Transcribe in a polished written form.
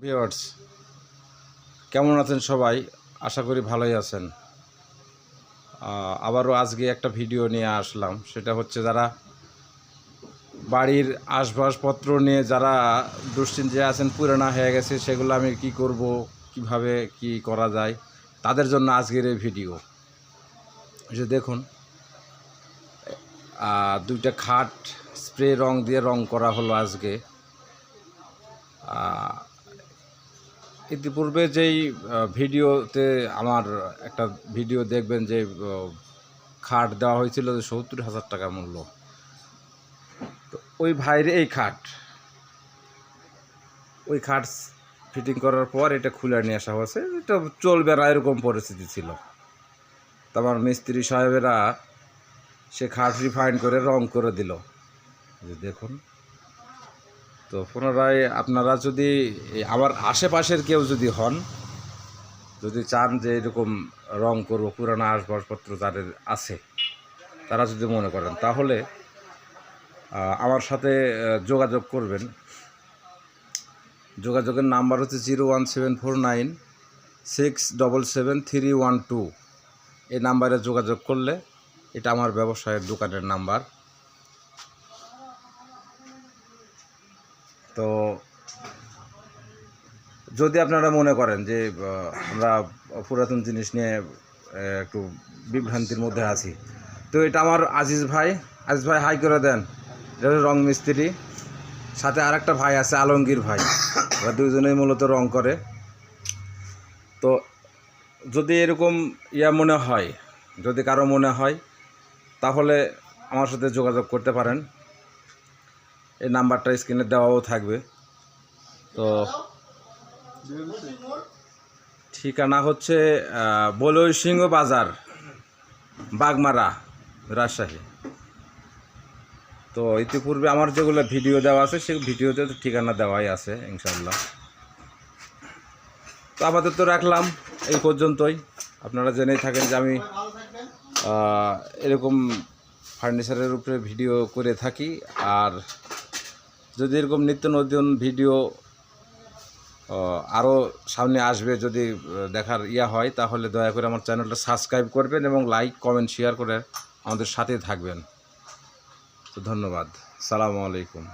Viewers, কেমন আছেন সবাই? আশা করি ভালোই আছেন। আবারও আজকে একটা ভিডিও নিয়ে আসলাম। সেটা হচ্ছে যারা বাড়ির আসবাবপত্র নিয়ে যারা দুশ্চিন্তায় আছেন, পুরানা হয়ে গেছে, সেগুলো আমি কি করব, কিভাবে কি করা যায়, তাদের জন্য আজকের এই ভিডিও। যে দেখুন, দুইটা খাট স্প্রে রং দিয়ে রং করা হলো আজকে। ইতিপূর্বে যেই ভিডিওতে আমার একটা ভিডিও দেখবেন যে খাট দেওয়া হয়েছিল 70,000 টাকা মূল্য। তো ওই ভাইয়ের এই খাট, ওই খাট ফিটিং করার পর এটা খুলে নিয়ে আসা হয়েছে। এটা চলবে না এরকম পরিস্থিতি ছিল। তো আমার মিস্ত্রি সাহেবেরা সে খাট রিফাইন করে রং করে দিল। যে দেখুন, তো পুনরায় আপনারা যদি আমার আশেপাশের কেউ যদি হন, যদি চান যে এরকম রং করবো, পুরানো আসবাবপত্র যাদের আছে তারা যদি মনে করেন, তাহলে আমার সাথে যোগাযোগ করবেন। যোগাযোগের নাম্বার হচ্ছে 01749677312। এই নাম্বারে যোগাযোগ করলে, এটা আমার ব্যবসায়ের দোকানের নাম্বার। তো যদি আপনারা মনে করেন যে আমরা পুরাতন জিনিস নিয়ে একটু বিভ্রান্তির মধ্যে আছি, তো এটা আমার আজিজ ভাই হাই করে দেন। এটা রং মিস্ত্রি, সাথে আর একটা ভাই আছে আলমগীর ভাই, ওরা দুইজনেই মূলত রং করে। তো যদি এরকম মনে হয়, যদি কারো মনে হয়, তাহলে আমার সাথে যোগাযোগ করতে পারেন। এই নাম্বারটা স্ক্রিনে দেওয়াও থাকবে। তো ঠিকানা হচ্ছে বলৈসিংহ বাজার, বাগমারা, রাজশাহী। তো ইতিপূর্বে আমার যেগুলো ভিডিও দেওয়া আছে, সেই ভিডিওতে ঠিকানা দেওয়াই আছে ইনশাআল্লাহ। তো আপাতত রাখলাম এই পর্যন্তই। আপনারা জেনেই থাকেন যে আমি এরকম ফার্নিচারের উপরে ভিডিও করে থাকি। আর যদি এরকম নিত্য নতুন ভিডিও আরও সামনে আসবে, যদি দেখার হয়, তাহলে দয়া করে আমার চ্যানেলটা সাবস্ক্রাইব করবেন এবং লাইক, কমেন্ট, শেয়ার করে আমাদের সাথে থাকবেন। তো ধন্যবাদ। আসসালামু আলাইকুম।